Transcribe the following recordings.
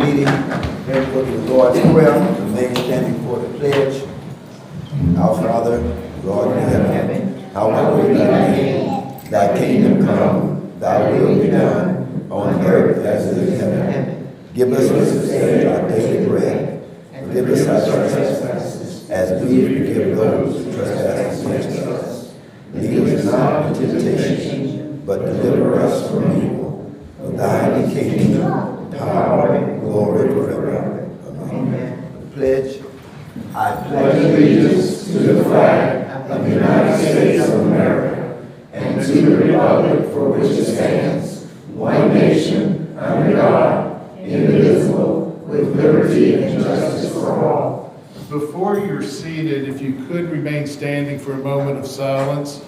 meeting. Then for the Lord's Prayer, remain standing for the pledge. Our Father, Lord in heaven, hallowed be thy name. Thy kingdom come, thy will be done, on earth as it is in heaven. Give us this day our daily bread, and forgive us our trespasses, as we forgive those who trespass against us. Lead us not into temptation, but deliver us from evil. For thine is the kingdom, power, and glory forever. Amen. Pledge. I pledge allegiance to the flag of the United States of America and to the republic for which it stands, one nation, under God, indivisible, with liberty and justice for all. Before you're seated, if you could remain standing for a moment of silence.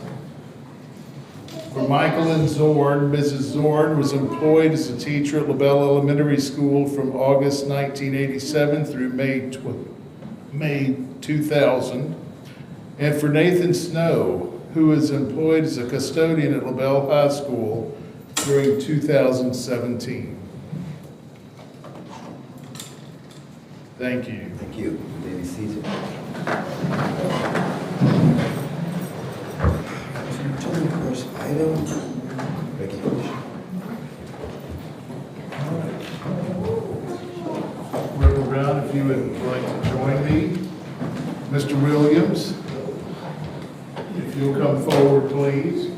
For Michael Zorn, Mrs. Zorn was employed as a teacher at LaBelle Elementary School from August 1987 through May 2000. And for Nathan Snow, who was employed as a custodian at LaBelle High School during 2017. Thank you. Thank you. Lady Caesar. First item, recognition. Reverend Brown, if you would like to join me. Mr. Williams, if you'll come forward, please.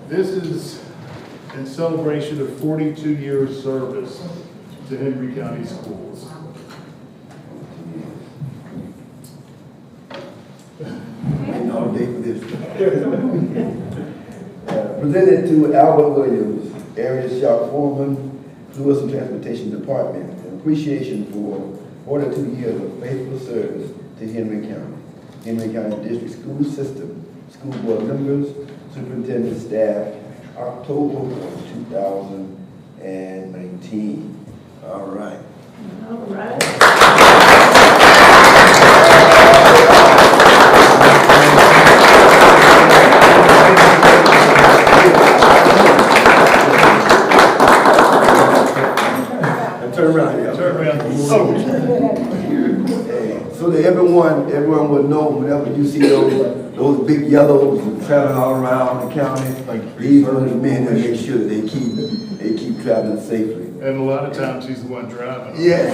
This is in celebration of 42 years service to Henry County Schools. All day for this. Presented to Albert Williams, Area Shop Foreman, Lewis and Transportation Department, an appreciation for 42 years of faithful service to Henry County. Henry County District School System, school board members, superintendent staff, October 2019. All right. All right. Turn around here. Turn around. So that everyone will know whenever you see those big yellows traveling all around the county, these are the men that make sure that they keep traveling safely. And a lot of times he's the one driving. Yes.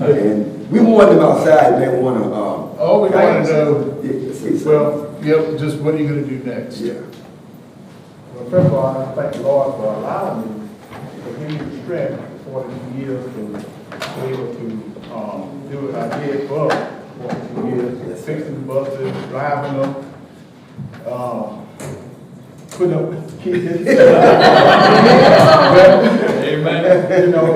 And we want them outside. They want to. All we want to know. Yeah, Well, yep. Just what are you going to do next? yeah. Well, first of all, I thank the Lord for allowing me to give me the strength for 42 years to be able to do what I did for 42 years, fixing the buses, driving them, putting up with the kids. Amen. You know,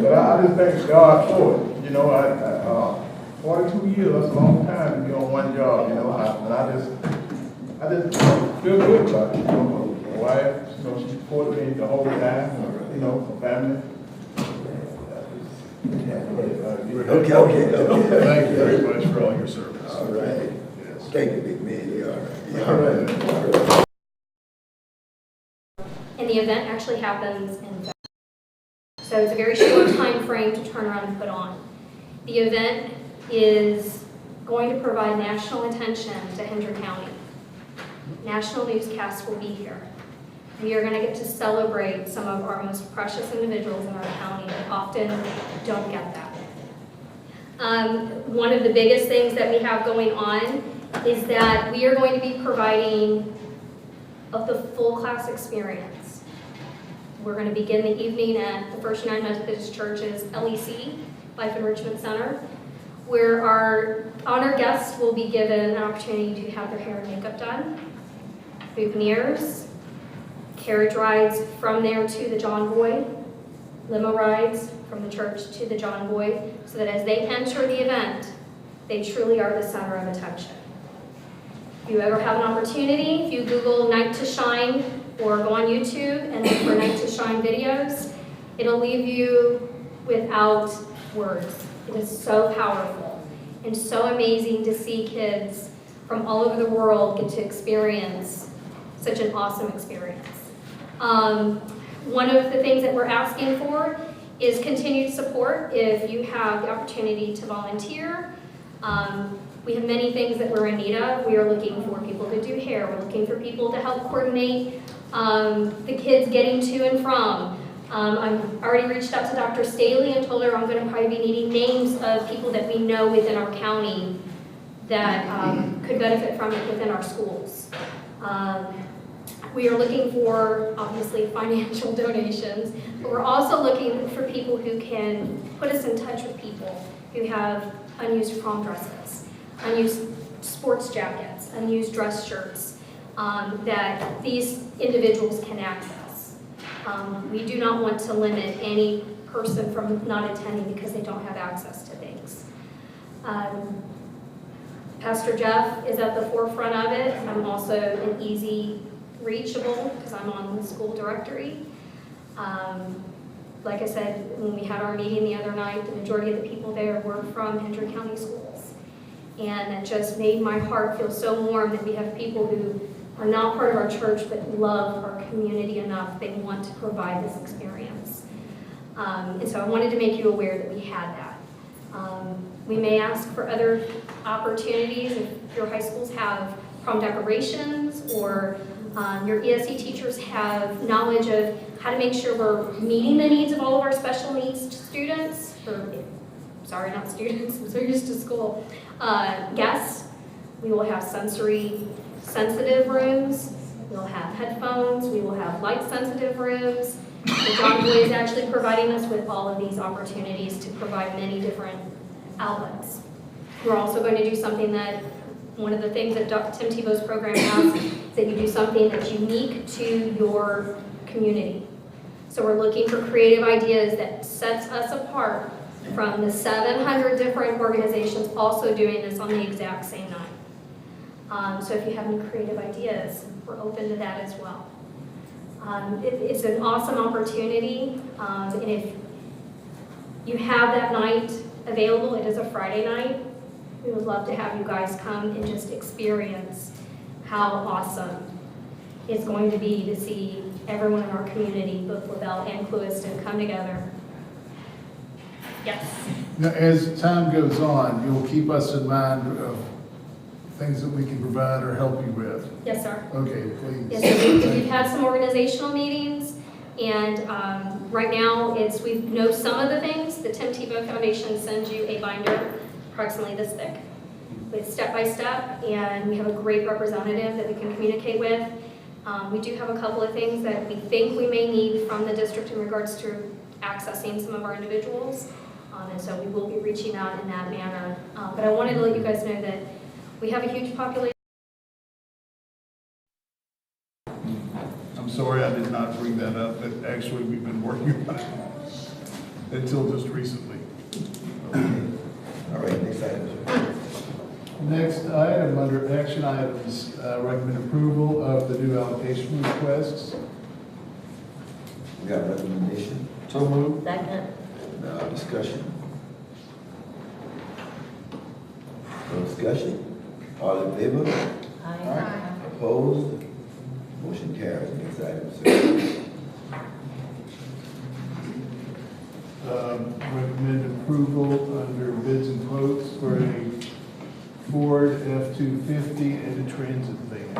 but I just thank God for it. You know, I 42 years, that's a long time to be on one job, you know, but I just feel good about it. You know, my wife, you know, she supported me the whole time, you know, my family. Okay. Thank you very much for all your service. All right. Yes. Thank you, big man. Yeah, all right. Yeah, All right. And the event actually happens in February. So it's a very short time frame to turn around and put on. The event is going to provide national attention to Hendry County. National newscasts will be here. We are going to get to celebrate some of our most precious individuals in our county that often don't get that. One of the biggest things that we have going on is that we are going to be providing the full class experience. We're going to begin the evening at the First United Methodist Church's LEC, Life Enrichment Center, where our honored guests will be given an opportunity to have their hair and makeup done, souvenirs, carriage rides from there to the John Boy, limo rides from the church to the John Boy, so that as they enter the event, they truly are the center of attention. If you ever have an opportunity, if you Google Night to Shine or go on YouTube and look for Night to Shine videos, it'll leave you without words. It is so powerful. and so amazing to see kids from all over the world get to experience such an awesome experience. One of the things that we're asking for is continued support if you have the opportunity to volunteer. We have many things that we're in need of. We are looking for people to do hair. We're looking for people to help coordinate the kids getting to and from. I've already reached out to Dr. Staley and told her I'm going to probably be needing names of people that we know within our county that could benefit from it within our schools. We are looking for, obviously, financial donations, but we're also looking for people who can put us in touch with people who have unused prom dresses, unused sports jackets, unused dress shirts, that these individuals can access. We do not want to limit any person from not attending because they don't have access to things. Pastor Jeff is at the forefront of it. I'm also an easy reachable because I'm on the school directory. Like I said, when we had our meeting the other night, the majority of the people there were from Hendry County Schools. And it just made my heart feel so warm that we have people who are not part of our church but love our community enough they want to provide this experience. And so I wanted to make you aware that we had that. We may ask for other opportunities if your high schools have prom decorations or your ESE teachers have knowledge of how to make sure we're meeting the needs of all of our special needs students, or sorry, not students, I'm so used to school, guests. We will have sensory sensitive rooms, we'll have headphones, we will have light sensitive rooms. The John Boy is actually providing us with all of these opportunities to provide many different outlets. We're also going to do something that, one of the things that Tim Tebow's program has, is that you do something that's unique to your community. So we're looking for creative ideas that sets us apart from the 700 different organizations also doing this on the exact same night. So if you have any creative ideas, we're open to that as well. It's an awesome opportunity, and if you have that night available, it is a Friday night, we would love to have you guys come and just experience how awesome it's going to be to see everyone in our community, both LaBelle and Clewiston, come together. Yes? Now, as time goes on, you'll keep us in mind of things that we can provide or help you with. Yes, sir. Okay, please. Yes, so we've had some organizational meetings, and right now we know some of the things. The Tim Tebow Foundation sends you a binder approximately this thick with step-by-step, and we have a great representative that we can communicate with. We do have a couple of things that we think we may need from the district in regards to accessing some of our individuals, and so we will be reaching out in that manner. But I wanted to let you guys know that we have a huge population. I'm sorry I did not bring that up, but actually we've been working on it until just recently. All right, next item, sir. Next item, under action items, recommend approval of the new allocation requests. We got a recommendation, So moved. Second. discussion. No discussion? All in favor? Aye. Opposed? Motion carries. Next item, sir. Recommend approval under bids and quotes for a Ford F-250 and a transit van.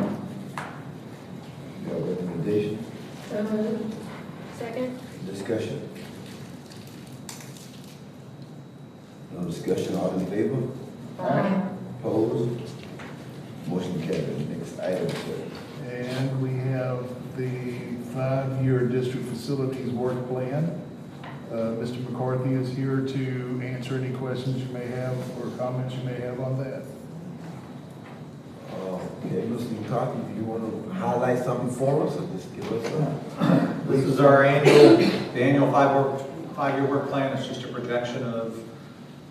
We got a recommendation, So moved. Second? discussion. No discussion, all in favor? Aye. Opposed? Motion carries. Next item, sir. And we have the 5-year district facilities work plan. Mr. McCarthy is here to answer any questions you may have or comments you may have on that. Okay, Mr. McCarthy, do you want to highlight something for us, or just give us a? This is our annual five-year work plan. It's just a projection of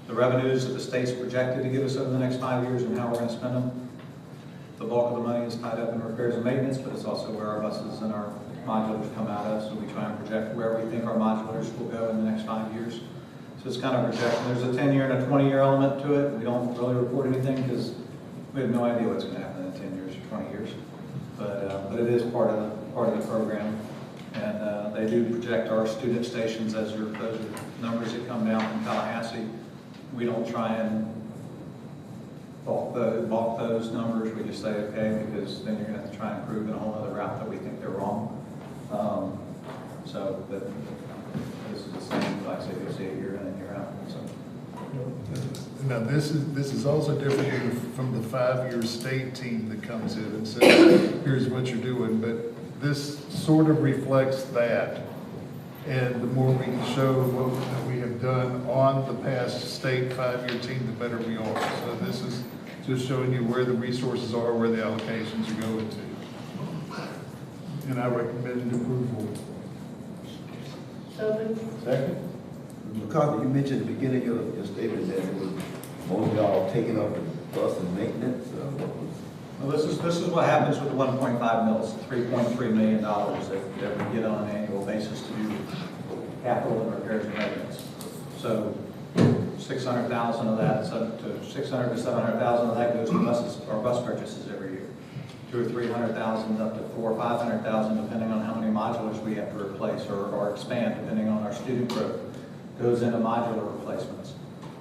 the revenues that the state's projected to give us over the next 5 years and how we're going to spend them. The bulk of the money is tied up in repairs and maintenance, but it's also where our buses and our modulars come out of, so we try and project where we think our modulars will go in the next 5 years. So it's kind of a projection. There's a 10-year and a 20-year element to it. We don't really report anything because we have no idea what's going to happen in 10 years or 20 years. But it is part of the program. And they do project our student stations as those are numbers that come down from Tallahassee. We don't try and balk those numbers. We just say, okay, because then you're going to have to try and prove in a whole other route that we think they're wrong. But this is the same, like I say, you'll see it year in and year out. So. Now, this is also different from the 5-year state team that comes in and says, here's what you're doing, but this sort of reflects that. And the more we can show what we have done on the past state 5-year team, the better we are. So this is just showing you where the resources are, where the allocations are going to. And I recommend approval. So moved. Second? McCarthy, you mentioned at the beginning of your statement that it was most of y'all taking up the bus and maintenance. Well, this is what happens with the 1.5 mils, $3.3 million that we get on an annual basis to do capital and repairs and maintenance. So 600,000 of that, to 600 to 700,000 of that goes to buses or bus purchases every year. 200,000 or 300,000 up to 400,000 or 500,000, depending on how many modulars we have to replace or expand, depending on our student growth, goes into modular replacements.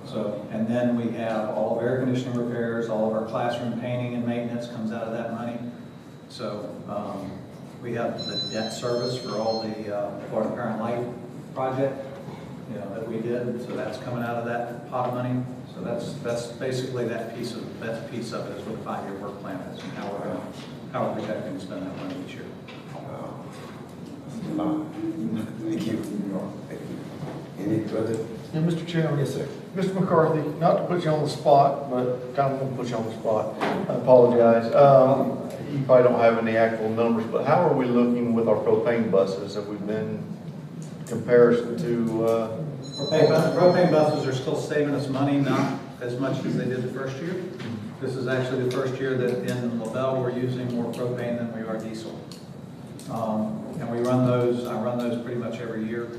So, and then we have all of air conditioning repairs, all of our classroom painting and maintenance comes out of that money. So we have the debt service for all the Florida Parent Life project, that we did. So that's coming out of that pot of money. So that's basically that piece of it is what the 5-year work plan is and how we're projecting to spend that money each year. Thank you. Any further? Yeah, Mr. Chairman. Yes, sir. Mr. McCarthy, not to put you on the spot, but kind of going to put you on the spot. I apologize. You probably don't have any actual numbers, but how are we looking with our propane buses? Have we been comparison to? Propane buses are still saving us money, not as much as they did the first year. This is actually the first year that in LaBelle we're using more propane than we are diesel. And I run those pretty much every year.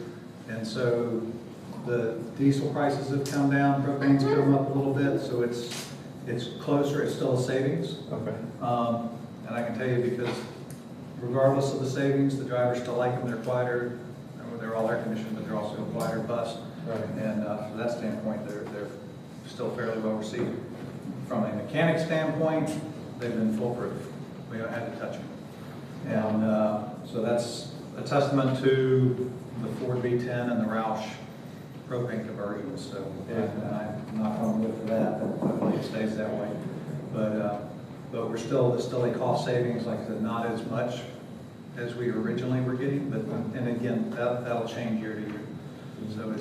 And so the diesel prices have come down, propane's come up a little bit, so it's closer, it's still a savings. Okay. And I can tell you because regardless of the savings, the drivers still like them, they're quieter, they're all air conditioned, but they're also a quieter bus. Right. And from that standpoint, they're still fairly well received. From a mechanic standpoint, they've been foolproof. We haven't had to touch them. And so that's a testament to the Ford V10 and the Roush propane conversions. So I'm not on wood for that, but hopefully it stays that way. But we're still, there's still a cost savings, like I said, not as much as we originally were getting, but, and again, that'll change year to year. So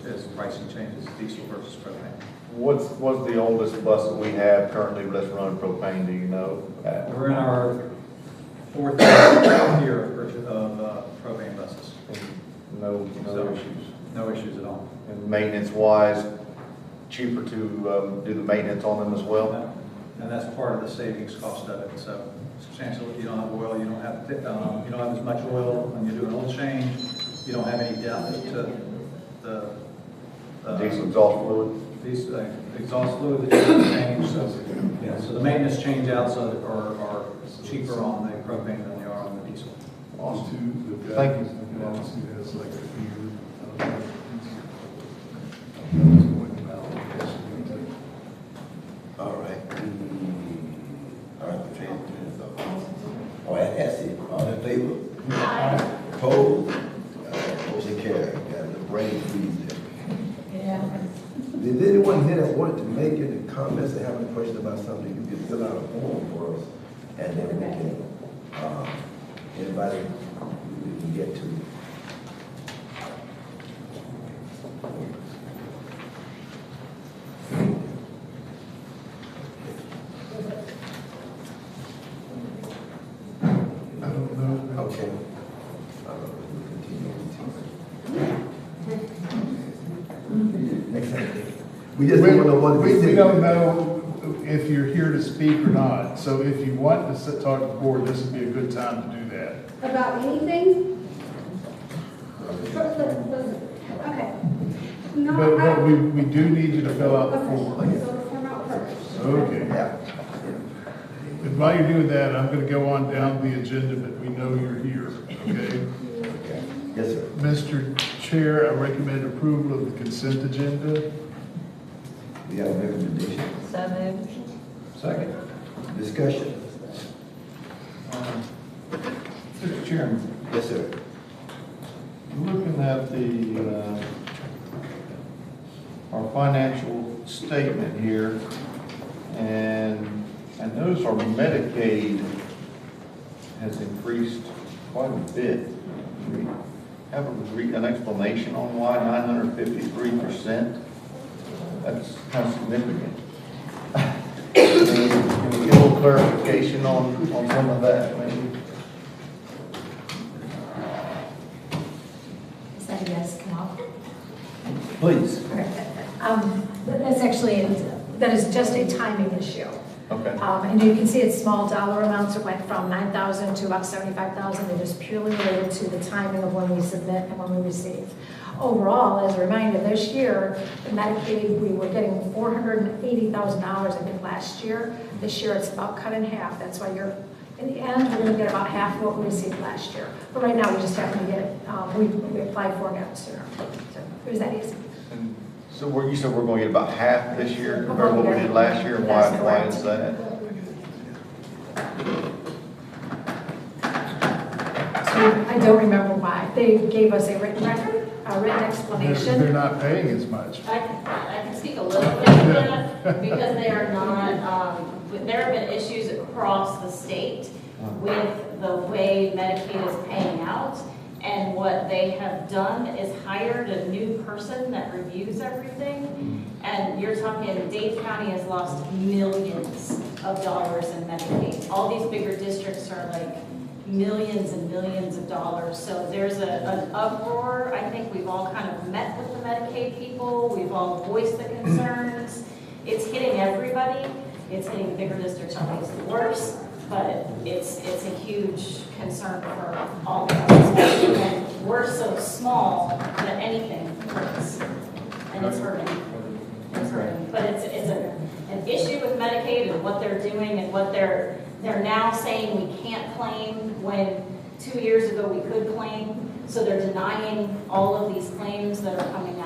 as pricing changes, diesel versus propane. What's the oldest bus that we have currently that's running propane, do you know? We're in our fourth year of propane buses. No So, issues. No issues at all. And maintenance wise, cheaper to do the maintenance on them as well? And that's part of the savings cost of it. So substantially, you don't have oil, you don't have as much oil when you do an oil change. You don't have any depth to the Diesel exhaust fluid? Exhaust fluid that you have to change. So the maintenance change outs are cheaper on the propane than they are on the diesel. Awesome. Thank Thank you. All right. All right, all right, that's it. All in favor? Aye. Opposed? Motion carried. Got a little brain freeze there. Yeah. Did anyone here that wanted to make any comments or have any question about something, you can fill out a form for us, and then we can, anybody we can get to. I don't know. Okay. We'll continue. We just don't know what to be We don't know if you're here to speak or not. So if you want to talk to the board, this would be a good time to do that. About anything? Okay. But we do need you to fill out the form. Okay. Yeah. And while you're doing that, I'm gonna go on down the agenda, but we know you're here, okay? Okay. Yes, sir. Mr. Chair, I recommend approval of the consent agenda. We have a recommendation. So moved. Second. Discussion. Mr. Chairman, Yes, sir. looking at our financial statement here, and I notice our Medicaid has increased quite a bit. We have an explanation on why 953%? That's kind of significant. Can we get a little clarification on some of that, maybe? Is that a yes, come up? Please. That's actually, that is just a timing issue. Okay. And you can see it's small dollar amounts. It went from 9,000 to about 75,000. It is purely related to the timing of when we submit and when we receive. Overall, as a reminder, this year, the Medicaid, we were getting $480,000, I think, last year. This year, it's about cut in half. That's why in the end, we're going to get about half of what we received last year. But right now, we just happen to get it, we applied for it out sooner. So it was that easy. And so you said we're going to get about half this year compared to what we did last year, and why That's is correct. that? So I don't remember why. They gave us a written record, a written They're explanation. not paying as much. I can speak a little bit to that, because they are not, there have been issues across the state with the way Medicaid is paying out. And what they have done is hired a new person that reviews everything. And you're talking, Dade County has lost millions of dollars in Medicaid. All these bigger districts are like millions and millions of dollars. So there's an uproar. I think we've all kind of met with the Medicaid people. We've all voiced the concerns. It's hitting everybody. It's hitting bigger districts obviously worse, but it's a huge concern for all of us, especially when we're so small that anything hurts. And it's hurting. It's hurting. But it's an issue with Medicaid and what they're doing and what they're now saying we can't claim when 2 years ago we could claim. So they're denying all of these claims that are coming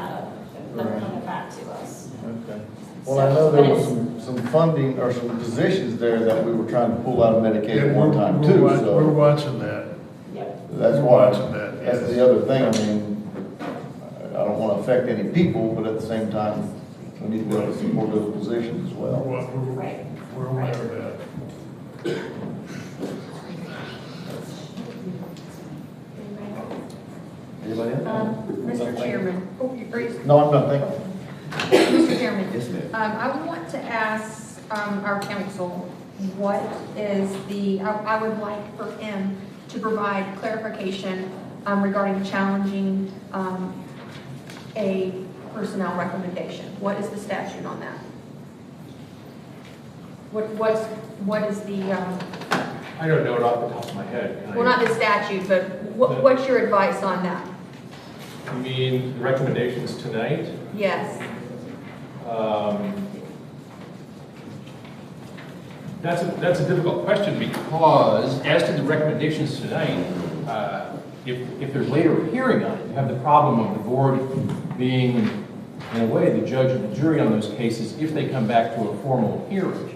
back to us. Okay. Well, I know there was some funding or some positions there that we were trying to pull out of Medicaid at one time too, We're so watching that. Yep. that's why, watching that, that's yes. the other thing. I mean, I don't want to affect any people, but at the same time, we need to be able to support those positions as well. Right. We're aware of that. Anybody else? Mr. Chairman, No, I'm not thinking. Mr. Chairman, Yes, ma'am. I want to ask our council what is I would like for him to provide clarification regarding challenging a personnel recommendation. What is the statute on that? What is the, I don't know it off the top of my head. Can I- well, not the statute, but what's your advice on that? You mean the recommendations tonight? Yes. That's a difficult question, because as to the recommendations tonight, if there's later hearing on it, you have the problem of the board being, in a way, the judge and the jury on those cases if they come back to a formal hearing.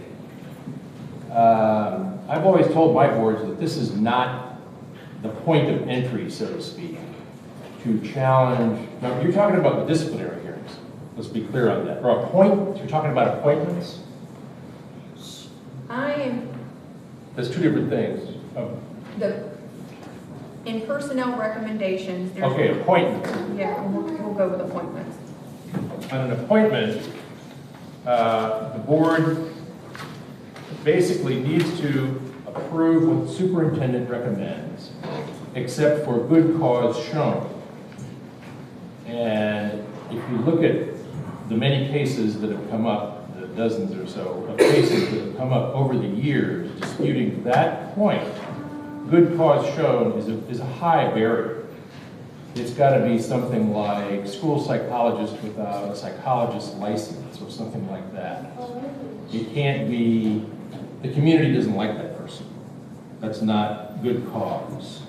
I've always told my boards that this is not the point of entry, so to speak, to challenge. Now, you're talking about the disciplinary hearings. Let's be clear on that. You're talking about appointments? That's two different things. In personnel recommendations, there's. Okay, appointments. Yeah, we'll go with appointments. On an appointment, the board basically needs to approve what the superintendent recommends, except for good cause shown. And if you look at the many cases that have come up, the dozens or so of cases that have come up over the years disputing that point, good cause shown is a high barrier. it's got to be something like school psychologist without a psychologist license or something like that. It can't be, the community doesn't like that person. That's not good cause,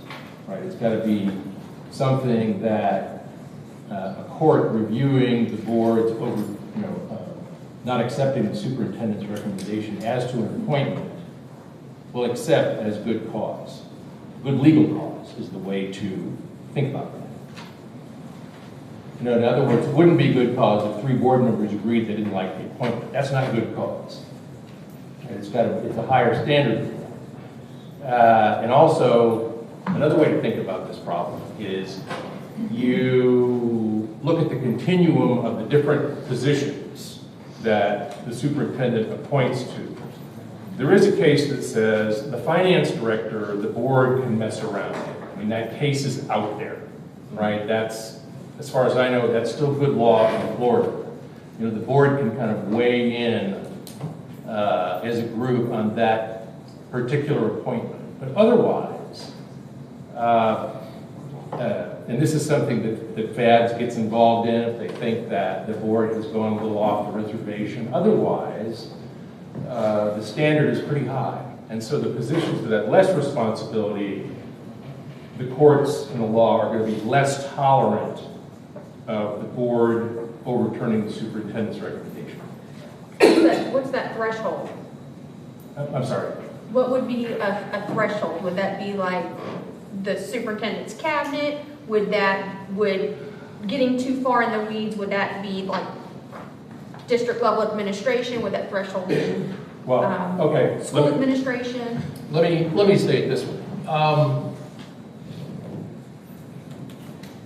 right? It's got to be something that a court reviewing the board's over, not accepting the superintendent's recommendation as to an appointment will accept as good cause. Good legal cause is the way to think about that. In other words, it wouldn't be good cause if 3 board members agreed they didn't like the appointment. That's not good cause. It's a higher standard. And also, another way to think about this problem is you look at the continuum of the different positions that the superintendent appoints to. There is a case that says the finance director, the board can mess around. I mean, that case is out there, right? That's, as far as I know, that's still good law in Florida. The board can kind of weigh in as a group on that particular appointment. But otherwise, and this is something that FADS gets involved in if they think that the board is going a little off the reservation. Otherwise, the standard is pretty high. And so the positions that have less responsibility, the courts and the law are going to be less tolerant of the board overturning the superintendent's recommendation. What's that threshold? I'm sorry. What would be a threshold? Would that be like the superintendent's cabinet? Would getting too far in the weeds, would that be like district level administration? Would that threshold be okay. school administration? Let me say it this way.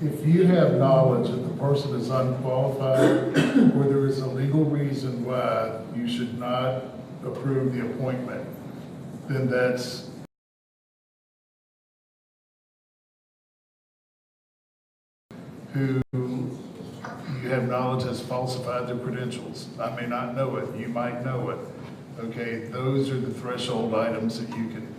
If you have knowledge that the person is unqualified, or there is a legal reason why you should not approve the appointment, then that's who you have knowledge has falsified their credentials. I may not know it, you might know it. Okay, those are the threshold items that you can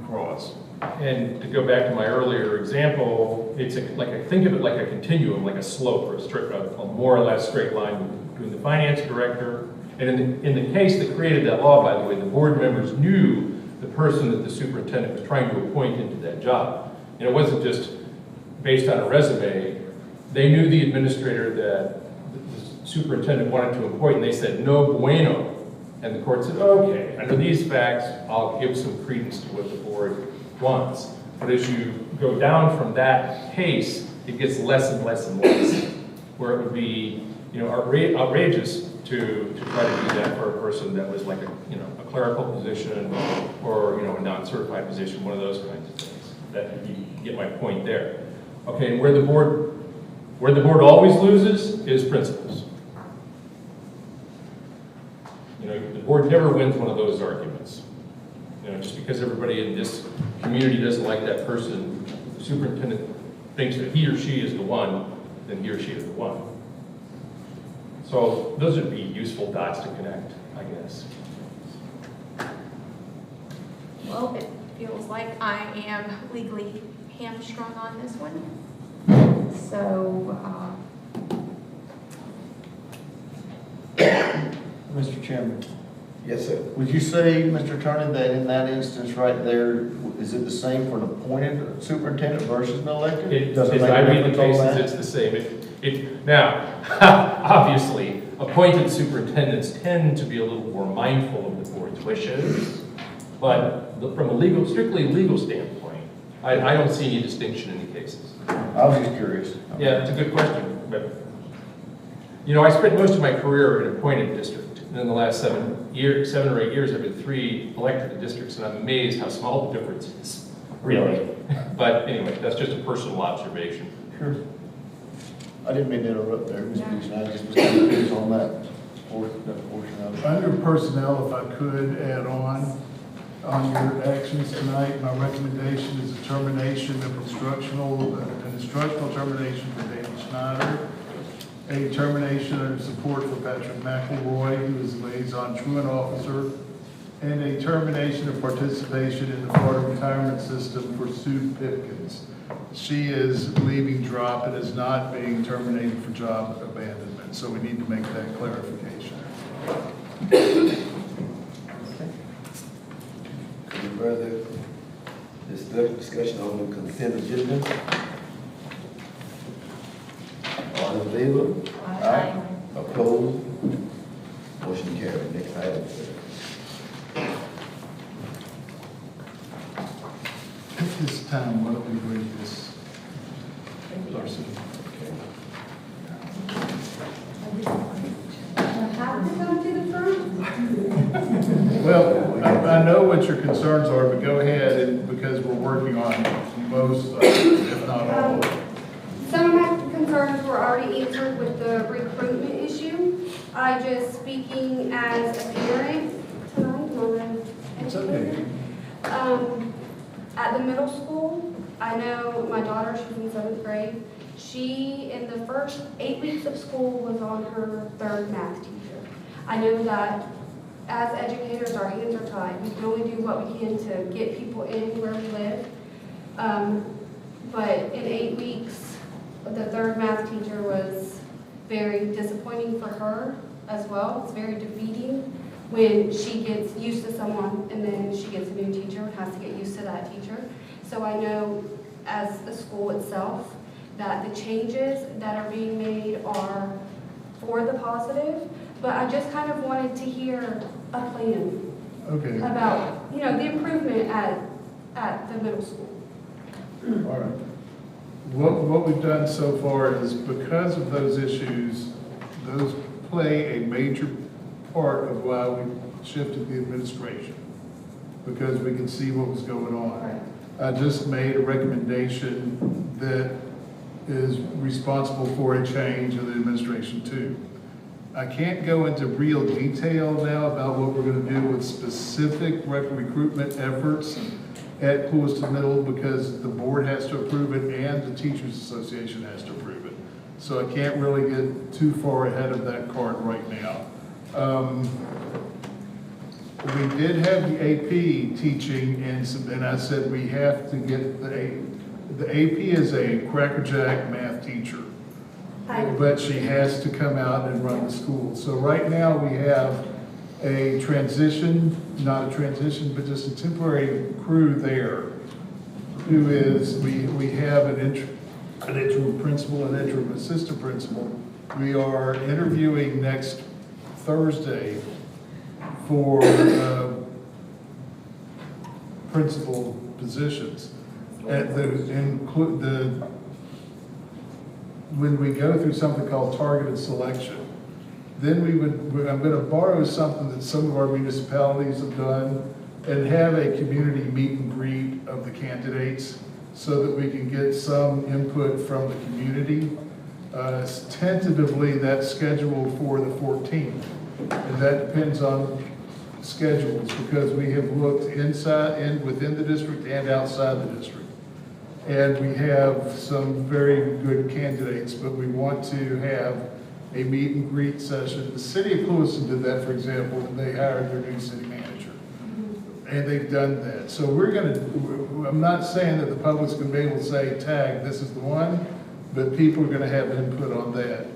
cross. And to go back to my earlier example, it's think of it like a continuum, like a slope or a more or less straight line between the finance director. And in the case that created that law, by the way, the board members knew the person that the superintendent was trying to appoint into that job. And it wasn't just based on a resume. They knew the administrator that the superintendent wanted to appoint, and they said, no bueno. And the court said, okay, under these facts, I'll give some credence to what the board wants. But as you go down from that case, it gets less and less and less, where it would be, outrageous to try to do that for a person that was like a clerical position or a non-certified position, one of those kinds of things. That you get my point there. Okay, and where the board always loses is principles. The board never wins one of those arguments. Just because everybody in this community doesn't like that person, the superintendent thinks that he or she is the one, then he or she is the one. So those would be useful dots to connect, I guess. Well, it feels like I am legally hamstrung on this one. So, Mr. Chairman, Yes, sir. would you say, Mr. Attorney, that in that instance right there, is it the same for an appointed superintendent versus an elected? Does it As make I a read the difference on cases, that? it's the same. Now, obviously, appointed superintendents tend to be a little more mindful of the board's wishes, but from a strictly legal standpoint, I don't see any distinction in the cases. I was just curious. Yeah, it's a good question, but, I spent most of my career in an appointed district. And in the last 7 or 8 years, I've been 3 elected districts, and I'm amazed how small the difference is, really. But anyway, that's just a personal observation. Sure. I didn't mean to interrupt there, Ms. Beeson. I just was kind of curious on that portion of it. Under personnel, if I could add on your actions tonight, my recommendation is a termination of an instructional termination for David Schneider, a termination under support for Patrick McElroy, who is liaison truant officer, and a termination of participation in the Florida retirement system for Sue Pipkins. She is leaving DROP and is not being terminated for job abandonment, so we need to make that clarification. Any further discussion on the consent agenda? All in favor? Aye. Opposed? Motion carried. Next item, sir. At this time, why don't we read this person? Well, I know what your concerns are, but go ahead, and because we're working on most, if not all of them. Some of my concerns were already answered with the recruitment issue. I just speaking as a parent tonight, not an It's okay. At the middle school, I know my daughter, she's in 7th grade. She, in the first 8 weeks of school, was on her 3rd math teacher. I know that as educators, our hands are tied. We can only do what we can to get people in where we live. But in 8 weeks, the 3rd math teacher was very disappointing for her as well. It's very defeating when she gets used to someone and then she gets a new teacher and has to get used to that teacher. So I know as the school itself that the changes that are being made are for the positive, but I just kind of wanted to hear a plan Okay, all about, the improvement at the middle school. right. What we've done so far is because of those issues, those play a major part of why we shifted the administration, because we can see what was going on. I just made a recommendation that is responsible for a change in the administration too. I can't go into real detail now about what we're going to do with specific recruitment efforts at Clewiston Middle because the board has to approve it and the Teachers Association has to approve it. So I can't really get too far ahead of that cart right now. We did have the AP teaching and I said we have to get the AP is a crackerjack math teacher. But she has to come out and run the school. So right now we have a transition, not a transition, but just a temporary crew there who is, we have an interim principal, an interim assistant principal. We are interviewing next Thursday for principal positions. At when we go through something called targeted selection, then I'm going to borrow something that some of our municipalities have done and have a community meet and greet of the candidates so that we can get some input from the community. Tentatively, that's scheduled for the 14th, and that depends on schedules because we have looked inside and within the district and outside the district. And we have some very good candidates, but we want to have a meet and greet session. The city of Clewiston did that, for example, when they hired their new city manager. And they've done that. So I'm not saying that the public's gonna be able to say, tag, this is the one, but people are gonna have input on that.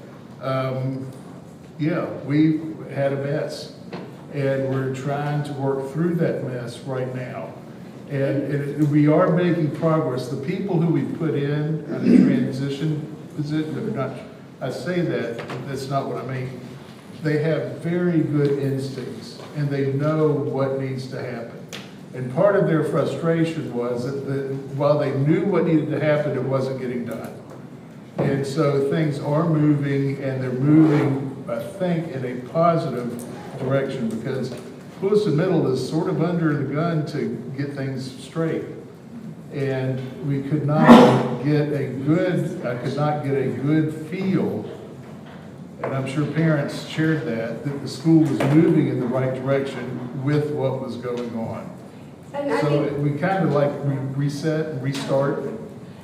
Yeah, we had a mess. And we're trying to work through that mess right now. And we are making progress. The people who we put in on a transition position, they're not, I say that, that's not what I mean. They have very good instincts and they know what needs to happen. And part of their frustration was that while they knew what needed to happen, it wasn't getting done. And so things are moving and they're moving, I think, in a positive direction because Clewiston Middle is sort of under the gun to get things straight. And we could not get I could not get a good feel, and I'm sure parents shared that the school was moving in the right direction with what was going on. And I So think, we kind of like reset and restart.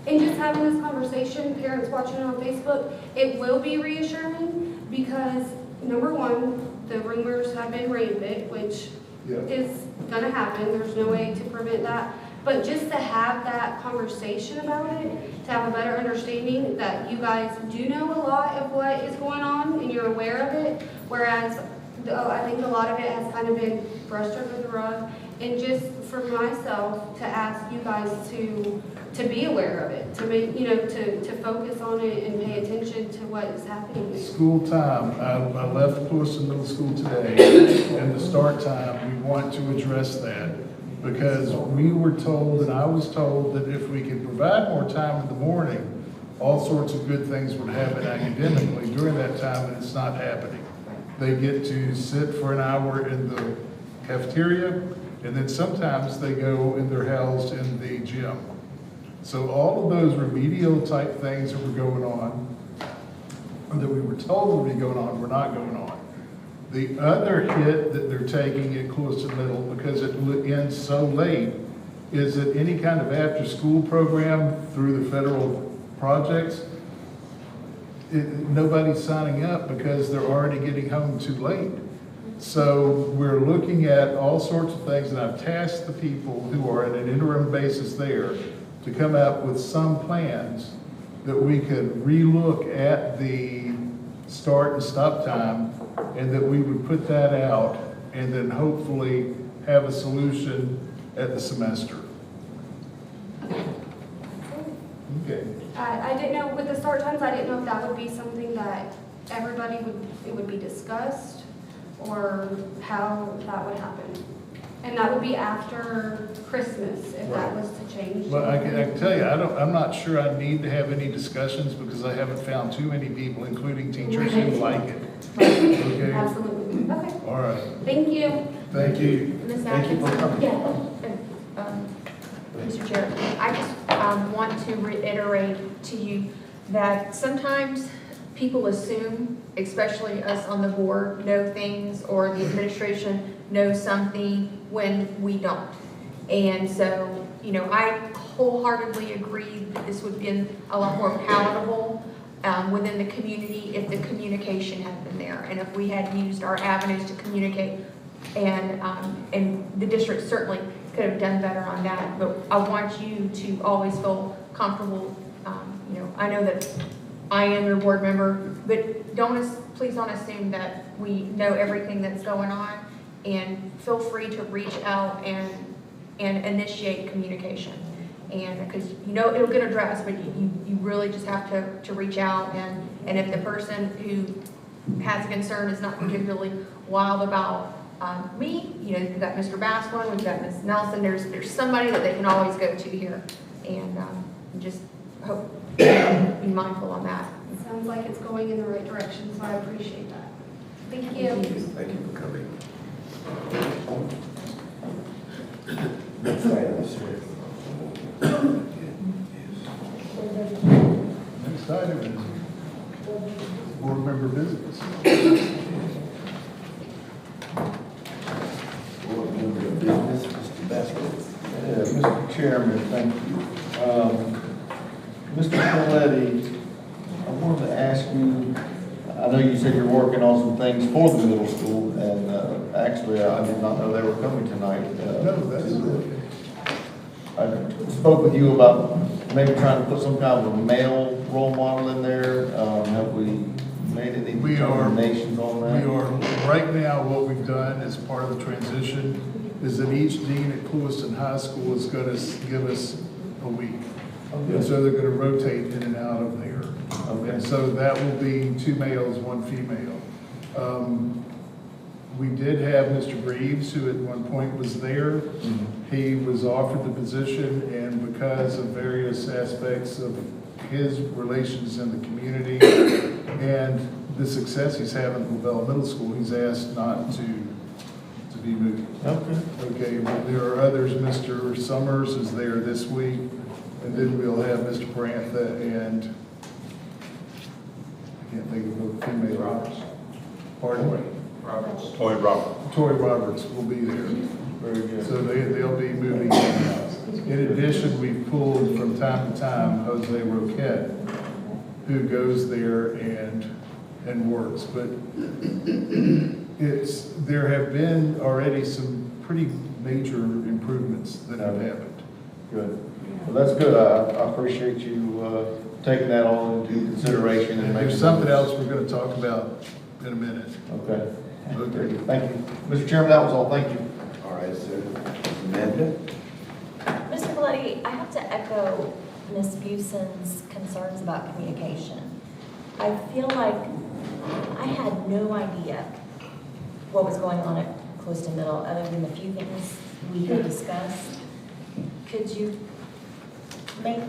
in just having this conversation, parents watching it on Facebook, it will be reassuring because, number one, the rumors have been rampant, which Yeah. is gonna happen, there's no way to prevent that. But just to have that conversation about it, to have a better understanding that you guys do know a lot of what is going on and you're aware of it, whereas I think a lot of it has kind of been brushed under the rug. And just for myself, to ask you guys to be aware of it, to make, to focus on it and pay attention to what is happening. School time, I left Lewiston Middle School today, and the start time, we want to address that. Because we were told, and I was told, that if we could provide more time in the morning, all sorts of good things would happen academically during that time, and it's not happening. They get to sit for an hour in the cafeteria, and then sometimes they go and they're housed in the gym. So all of those remedial type things that were going on, or that we were told would be going on, were not going on. The other hit that they're taking at Lewiston Middle, because it ends so late, is that any kind of after-school program through the federal projects, nobody's signing up because they're already getting home too late. So we're looking at all sorts of things, and I've tasked the people who are at an interim basis there to come up with some plans that we could relook at the start and stop time, and that we would put that out and then hopefully have a solution at the semester. Okay. I didn't know, with the start times, I didn't know if that would be something that it would be discussed, or how that would happen. And that would be after Christmas, if that was to change. But I can tell you, I'm not sure I need to have any discussions, because I haven't found too many people, including teachers, who like it. Okay? Absolutely. Okay. All right. Thank you. Thank you. Ms. Thank you for coming. Mr. Chair, I just want to reiterate to you that sometimes people assume, especially us on the board, know things, or the administration knows something when we don't. And so, I wholeheartedly agree that this would be a lot more palatable within the community if the communication had been there, and if we had used our avenues to communicate. And the district certainly could have done better on that. But I want you to always feel comfortable. I know that I am your board member, but please don't assume that we know everything that's going on. And feel free to reach out and initiate communication. And because it'll get addressed, but you really just have to reach out. And if the person who has a concern is not particularly wild about me, we've got Mr. Basquin, we've got Ms. Nelson, there's somebody that they can always go to here. And just hope be mindful on that. It sounds like it's going in the right direction, so I appreciate that. Thank you. Thank you for coming. Next item, sir. Next item is board member business. Board member of business, Mr. Baskin. Mr. Chairman, thank you. Mr. Coletti, I wanted to ask you, I know you said you're working on some things for the middle school, and actually, I did not know they were coming tonight. No, that's good. I spoke with you about maybe trying to put some kind of a male role model in there. Have we made any determinations on that? We are, right now, what we've done as part of the transition is that each dean at Lewiston High School is going to give us a week. And so they're going to rotate in and out of there. And so that will be 2 males, 1 female. We did have Mr. Reeves, who at one point was there. He was offered the position, and because of various aspects of his relations in the community and the success he's having at LaBelle Middle School, he's asked not to be moved. Okay, but there are others. Mr. Summers is there this week, and then we'll have Mr. Brantha and I can't think of the female. Roberts. Pardon? Roberts. Toy Robert. Toy Roberts will be there. Very good. So they'll be moving in and out. In addition, we've pulled from time to time Jose Roquette, who goes there and works. But there have been already some pretty major improvements that have happened. Good. Well, that's good. I appreciate you taking that all into consideration and And making. there's something else we're gonna talk about in a minute. Okay. Okay. Thank you. Mr. Chairman, that was all. Thank you. All right, sir. Amanda? Mr. Galletti, I have to echo Ms. Buson's concerns about communication. I feel like I had no idea what was going on at Clewiston Middle, other than the few things we had discussed. Could you make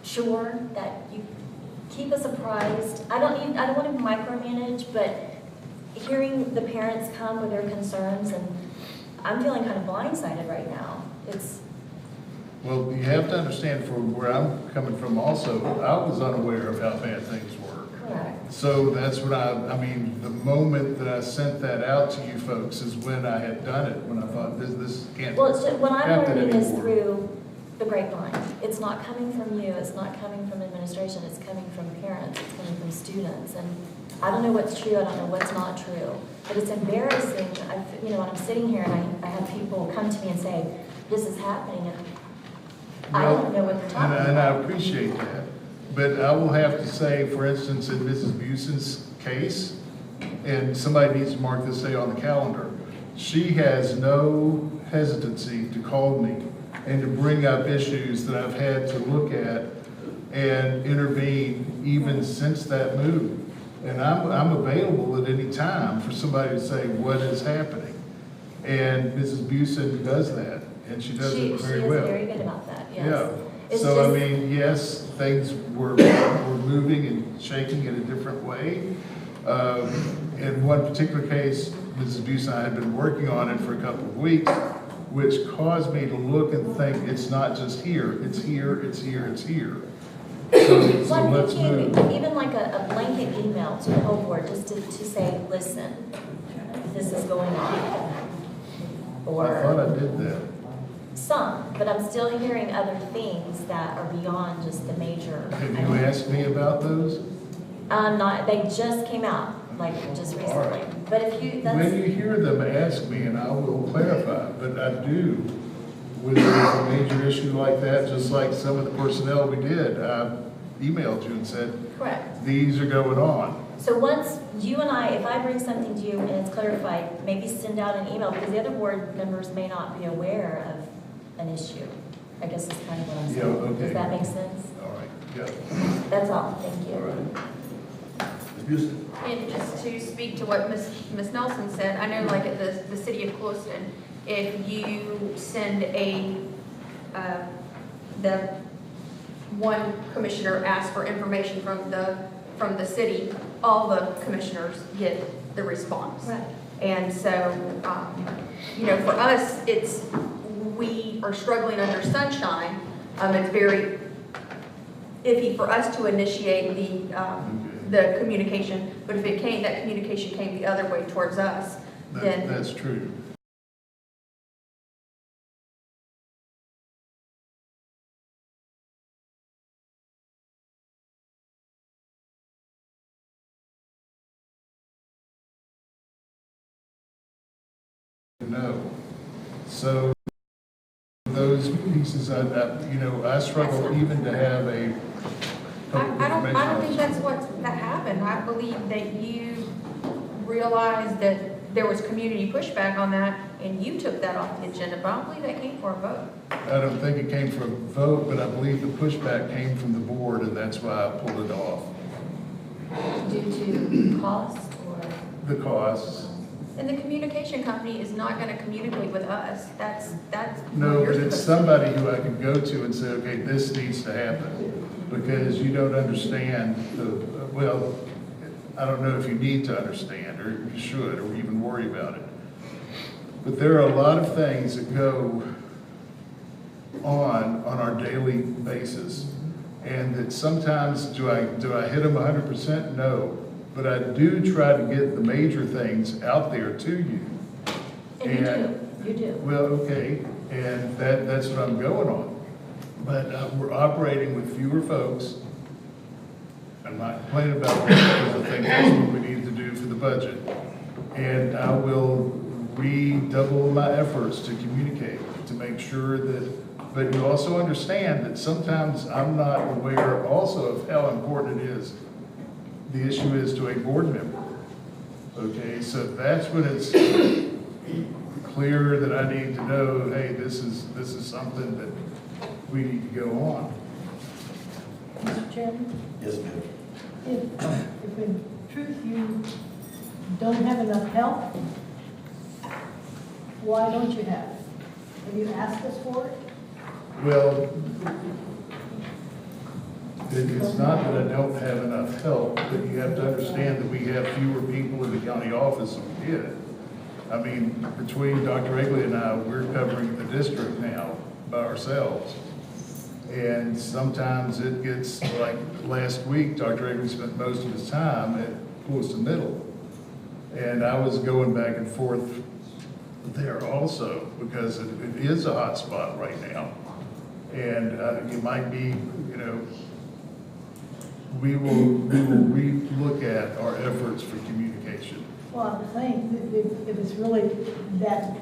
sure that you keep us apprised? I don't want to micromanage, but hearing the parents come with their concerns, and I'm feeling kind of blindsided right now. Well, you have to understand from where I'm coming from also, I was unaware of how bad things were. Correct. So that's what I mean, the moment that I sent that out to you folks is when I had done it, when I thought this can't Well, what I'm happen learning is anymore. through the grapevine. It's not coming from you, it's not coming from administration, it's coming from parents, it's coming from students. And I don't know what's true, I don't know what's not true. But it's embarrassing, when I'm sitting here and I have people come to me and say, this is happening, and I don't know what they're talking about. And I appreciate that. But I will have to say, for instance, in Mrs. Buson's case, and somebody needs to mark this day on the calendar, she has no hesitancy to call me and to bring up issues that I've had to look at and intervene even since that move. And I'm available at any time for somebody to say what is happening. And Mrs. Buson does that, and she does it very well. She is very good about that, yes. Yeah, It's so I just- mean, yes, things were moving and shaking in a different way. In one particular case, Mrs. Busey and I had been working on it for a couple of weeks, which caused me to look and think, it's not just here, it's here, it's here, it's here. So Well, I'm let's thinking move. even like a blanket email to the whole board, just to say, listen, this is going on. I thought Or I did that. some, but I'm still hearing other things that are beyond just the major. Have you asked me about those? They just came out, like, just All recently. right. But if you, When that's, you hear them, ask me and I will clarify, but I do. When there's a major issue like that, just like some of the personnel we did, I emailed you and said, correct. these are going on. So once you and I, if I bring something to you and it's clarified, maybe send out an email, because the other board members may not be aware of an issue. I guess that's kind of what I'm saying. Yeah, okay. Does that make sense? All right, yeah. That's all, thank you. All right. Ms. Busey? And just to speak to what Ms. Nelson said, I know like at the city of Clewiston, if you send the one commissioner asks for information from the city, all the commissioners get the response. Right. And so, for us, we are struggling under sunshine. It's very iffy for us to initiate the communication, but if that communication came the other way towards us, then. That's true. No. So those pieces, I struggle even to have a public I don't information think that's that happened. I believe that you realized that there was community pushback on that, and you took that off the agenda, but I don't believe that came for a vote. I don't think it came from a vote, but I believe the pushback came from the board, and that's why I pulled it off. Due to cost or? The costs. And the communication company is not gonna communicate with us. That's. No, what you're but it's supposed to somebody who I can go to and say, okay, this needs to happen, because you don't understand well, I don't know if you need to understand, or you should, or even worry about it. But there are a lot of things that go on our daily basis, and that sometimes, do I hit them 100%? No. But I do try to get the major things out there to you. And you do. Well, okay, and that's what I'm going on. But we're operating with fewer folks. I'm not complaining about that, because I think that's what we need to do for the budget. And I will redouble my efforts to communicate, to make sure that, but you also understand that sometimes I'm not aware also of how important it is, the issue is to a board member. Okay, so that's when it's clear that I need to know, hey, this is something that we need to go on. Mr. Chairman, Yes, ma'am. if in truth you don't have enough help, why don't you have it? Have you asked us for it? Well, it's not that I don't have enough help, but you have to understand that we have fewer people in the county office than we did. I mean, between Dr. Egley and I, we're covering the district now by ourselves. And sometimes it gets, like last week, Dr. Egley spent most of his time at Lewiston Middle. And I was going back and forth there also, because it is a hot spot right now. And it might be, you know, we will re-look at our efforts for communication. Well, I'm saying, if it's really that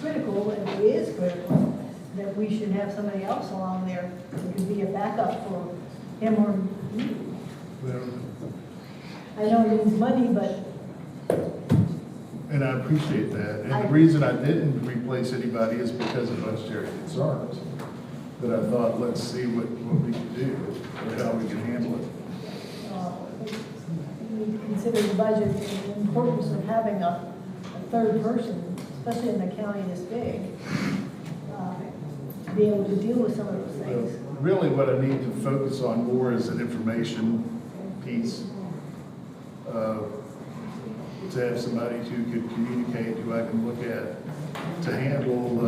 critical, and it is critical, that we should have somebody else along there who can be a backup for him or me. Well, I know it means money, but and I appreciate that. And the reason I didn't replace anybody is because of budgetary concerns. But I thought, let's see what we can do, or how we can handle it. we need to consider the budget and the importance of having a third person, especially in a county this big, to be able to deal with some of those things. Really, what I need to focus on more is an information piece. To have somebody who could communicate, who I can look at, to handle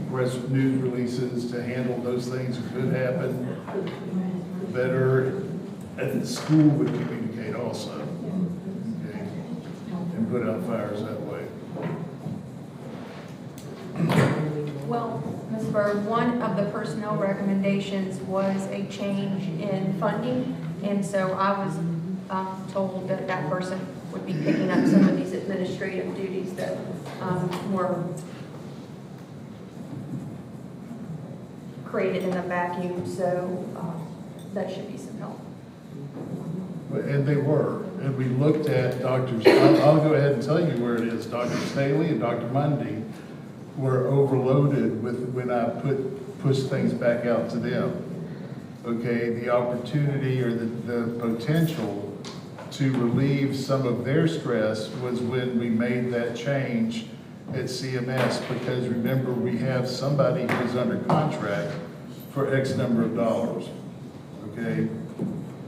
press news releases, to handle those things that could happen better. And the school would communicate also, okay, and put out fires that way. Well, Ms. Bird, one of the personnel recommendations was a change in funding, and so I was told that that person would be picking up some of these administrative duties that were created in a vacuum, so that should be some help. And they were, and we looked at doctors, I'll go ahead and tell you where it is. Dr. Staley and Dr. Mundy were overloaded with, when I pushed things back out to them. Okay, the opportunity or the potential to relieve some of their stress was when we made that change at CMS, because remember, we have somebody who's under contract for X number of dollars, okay?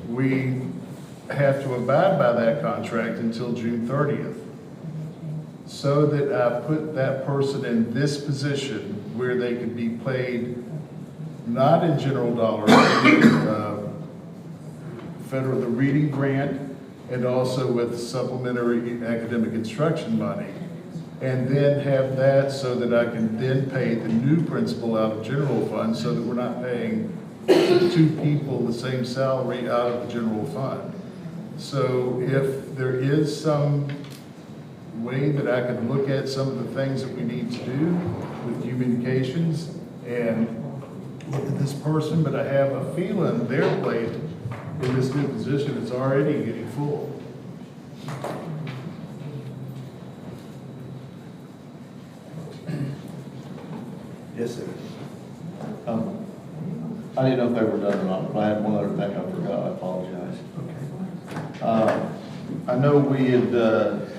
We have to abide by that contract until June 30th. So that I put that person in this position where they could be paid not in general dollars, federal, the reading grant, and also with supplementary academic instruction money. And then have that so that I can then pay the new principal out of general fund, so that we're not paying two people the same salary out of the general fund. So if there is some way that I can look at some of the things that we need to do with communications and look at this person, but I have a feeling their plate in this new position is already getting full. Yes, sir. I didn't know if they were done or not, but I had one other thing I forgot, I apologize. I know we had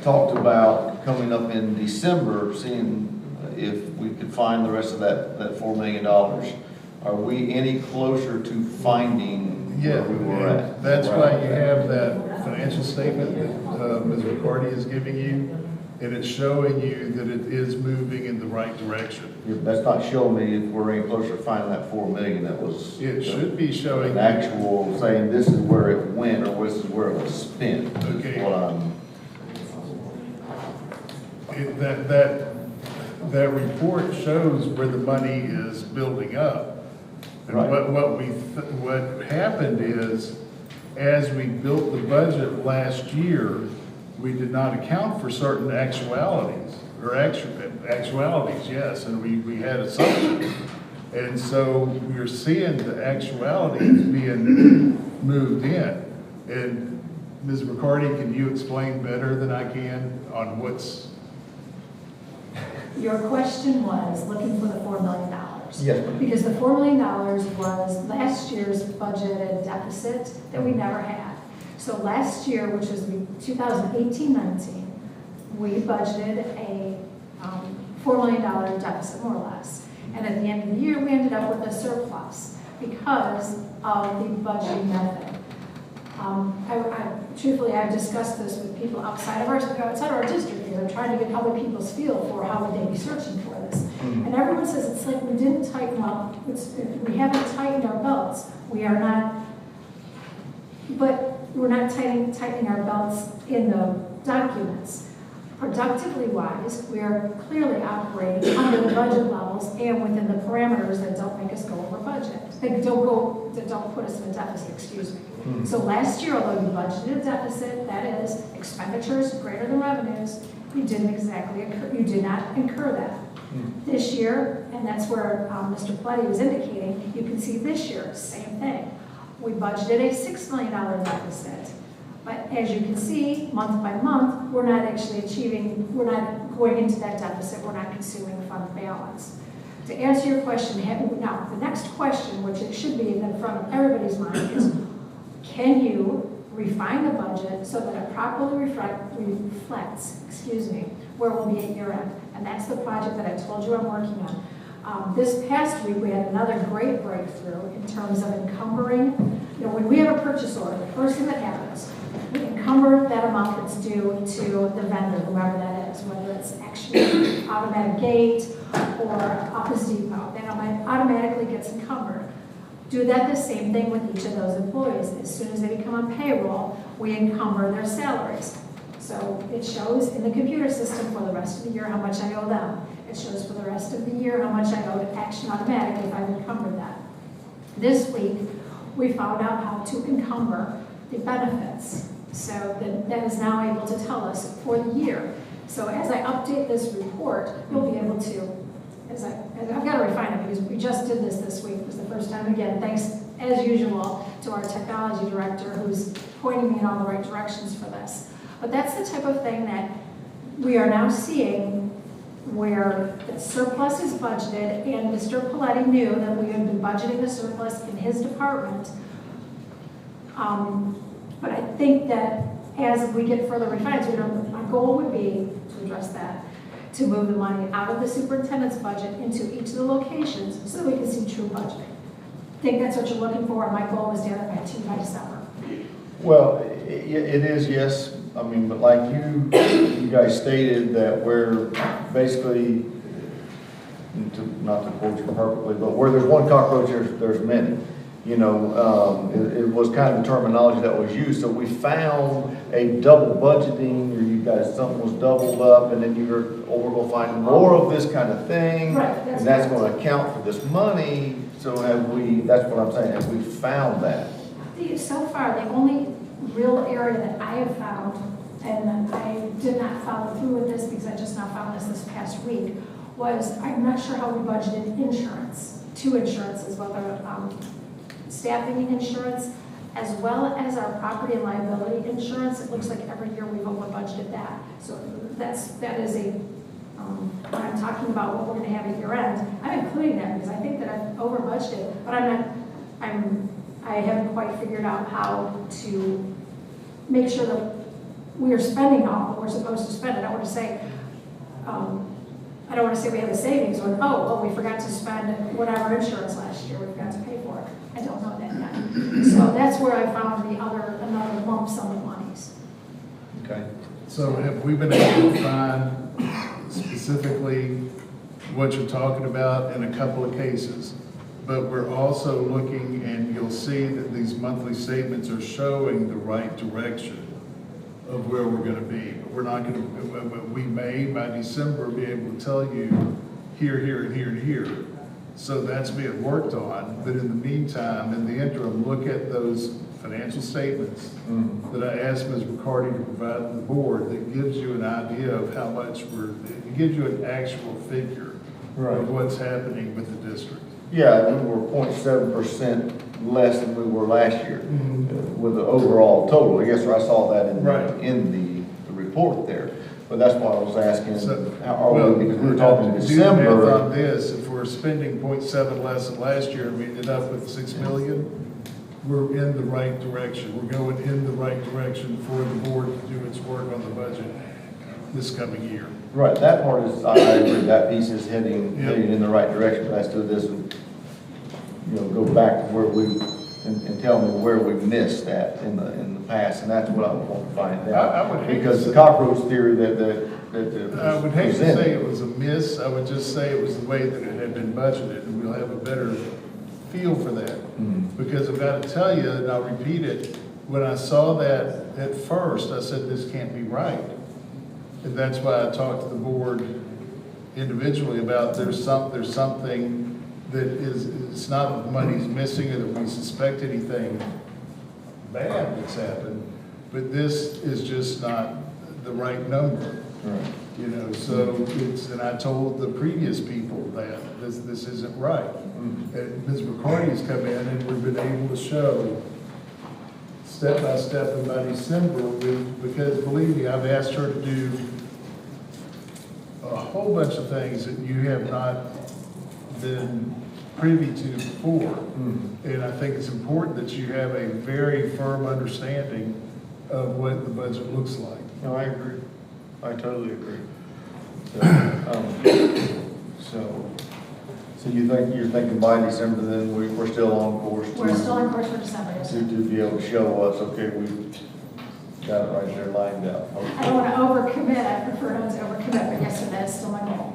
talked about coming up in December, seeing if we could find the rest of that $4 million. Are we any closer to finding where we were at? That's why you have that financial statement that Ms. Riccardi is giving you, and it's showing you that it is moving in the right direction. That's not showing me if we're any closer to finding that $4 million. That was. It should be showing. An actual saying this is where it went or this is where it was spent. Okay. Is what I'm. That report shows where the money is building up. And Right. what happened is, as we built the budget last year, we did not account for certain actualities, or actualities, yes, and we had assumptions. And so we're seeing the actualities being moved in. And Ms. McCarty, can you explain better than I can on what's? Your question was looking for the $4 million. Yes, ma'am. Because the $4 million was last year's budgeted deficit that we never had. So last year, which was 2018-19, we budgeted a $4 million deficit, more or less. And at the end of the year, we ended up with a surplus because of the budgeting method. Truthfully, I've discussed this with people outside of our district here. I'm trying to get other people's feel for how would they be searching for this. And everyone says it's like we didn't tighten up, we haven't tightened our belts. We are not, but we're not tightening our belts in the documents. Productively wise, we are clearly operating under the budget levels and within the parameters that don't make us go over budget. That don't put us in a deficit, excuse me. So last year, although you budgeted a deficit, that is expenditures greater than revenues, you did not incur that. This year, and that's where Mr. Pletty was indicating, you can see this year, same thing. We budgeted a $6 million deficit. But as you can see, month by month, we're not actually we're not going into that deficit, we're not consuming fund balance. To answer your question, now, the next question, which it should be in front of everybody's mind, is can you refine the budget so that it properly reflects, where we'll be at year end? And that's the project that I told you I'm working on. This past week, we had another great breakthrough in terms of encumbering. When we have a purchase order, the first thing that happens, we encumber that amount that's due to the vendor, whoever that is, whether it's actually Automatic Gate or Office Depot. That automatically gets encumbered. Do that the same thing with each of those employees. As soon as they become on payroll, we encumber their salaries. So it shows in the computer system for the rest of the year how much I owe them. It shows for the rest of the year how much I owe to Action Automatic if I've encumbered that. This week, we found out how to encumber the benefits. So that is now able to tell us for the year. So as I update this report, you'll be able to, I've got to refine it because we just did this week. It was the first time. Again, thanks as usual to our technology director who's pointing me in all the right directions for this. But that's the type of thing that we are now seeing where the surplus is budgeted, and Mr. Paletti knew that we had been budgeting the surplus in his department. But I think that as we get further refined, my goal would be to address that, to move the money out of the superintendent's budget into each of the locations so that we can see true budgeting. I think that's what you're looking for, and my goal is to have it by December. Well, it is, yes. I mean, but like you guys stated that we're basically, not to quote you perfectly, but where there's one cockroach, there's many. It was kind of the terminology that was used. So we found a double budgeting, or you guys, something was doubled up, and then we're going to find more of this kind of thing, right, and that's going to account for this money. So that's what I'm saying, have we found that? So far, the only real area that I have found, and I did not follow through with this because I just now found this past week, was I'm not sure how we budgeted insurance, two insurances, whether staffing insurance as well as our property and liability insurance. It looks like every year we've over budgeted that. So that is when I'm talking about what we're going to have at year end, I'm including that because I think that I've over budgeted, but I haven't quite figured out how to make sure that we are spending all that we're supposed to spend. I don't want to say we have a savings or, we forgot to spend whatever insurance last year, we forgot to pay for it. I don't know that yet. So that's where I found another lump sum of monies. Okay. So have we been able to find specifically what you're talking about in a couple of cases? But we're also looking, and you'll see that these monthly statements are showing the right direction of where we're going to be. But we're not going to, we may by December be able to tell you here, here, and here, and here. So that's being worked on, but in the meantime, in the interim, look at those financial statements that I asked Ms. McCarty to provide to the board that gives you an idea of how much it gives you an actual figure Right. of what's happening with the district. Yeah, we were 0.7% less than we were last year with the overall total. Yes, sir, I saw that Right. in the report there. But that's why I was asking, So, how well, are we, because we were talking do the math December. on this, if we're spending 0.7 less than last year, and we ended up with 6 million, we're in the right direction. We're going in the right direction for the board to do its work on the budget this coming year. Right, that part is, I agree, that piece is heading Yep. in the right direction, but I still doesn't, go back to where and tell me where we missed that in the past, and that's what I want to find out. I would hate to Because the say- cockroach theory that I would hate to say presented. it was a miss, I would just say it was the way that it had been budgeted, and we'll have a better feel for that. Because I've got to tell you, and I'll repeat it, when I saw that at first, I said, this can't be right. And that's why I talked to the board individually about there's something that it's not that money's missing or that we suspect anything bad that's happened, but this is just not the right number. Right. So and I told the previous people that this isn't right. And Ms. McCarty has come in and we've been able to show step by step and by December, because believe me, I've asked her to do a whole bunch of things that you have not been privy to before. And I think it's important that you have a very firm understanding of what the budget looks like. No, I agree. I totally agree. So you're thinking by December, then we're still on course to. We're still on course for December, yes, sir. To be able to show us, okay, we've got it right there lined out. I don't want to overcommit, I prefer not to overcommit, but yes, sir, that is still my goal.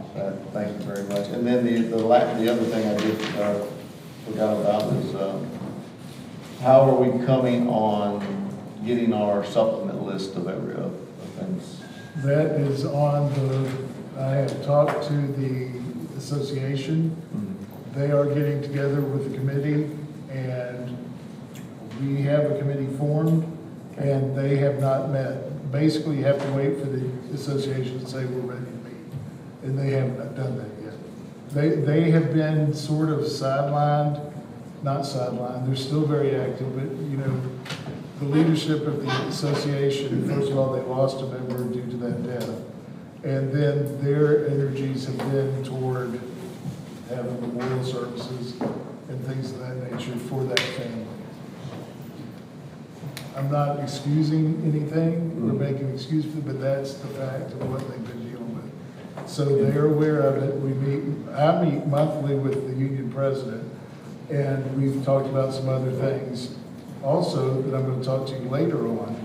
Thank you very much. And then the other thing I did, forgot about is, how are we coming on getting our supplement list of things? That is I have talked to the association. They are getting together with the committee, and we have a committee formed, and they have not met. Basically, you have to wait for the association to say we're ready to meet, and they have not done that yet. They have been sort of not sidelined, they're still very active, but, the leadership of the association, first of all, they lost a member due to that death. And then their energies have been toward having memorial services and things of that nature for that family. I'm not excusing anything or making excuses, but that's the fact of what they've been dealing with. So they're aware of it. I meet monthly with the union president, and we've talked about some other things also that I'm going to talk to you later on.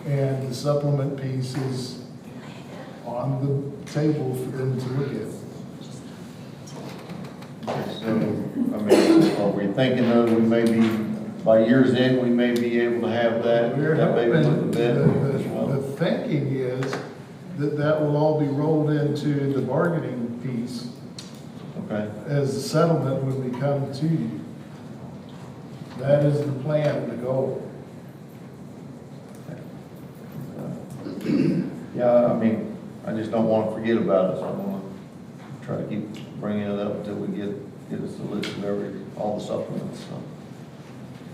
And the supplement piece is on the table for them to look at. So, are we thinking though, we may be, by year's end, we may be able to have that? We're that maybe hoping, with the bid as well? the thinking is that will all be rolled into the bargaining piece Okay. as a settlement when we come to you. That is the plan and the goal. Yeah, I just don't want to forget about it, so I want to try to keep bringing it up until we get us a list of all the supplements, so.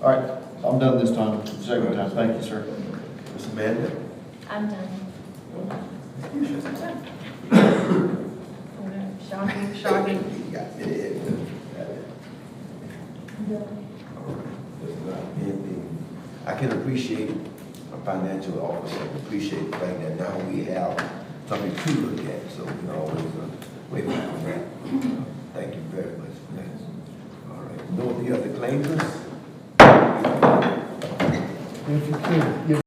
All right, I'm done this time, second time, thank you, sir. Ms. Amanda? I'm done. Shocking. Yeah, it is. I can appreciate a financial officer, appreciate the fact that now we have something to look at, so we can always wait for that. Thank you very much for that. All right, no, the other claims? If you could give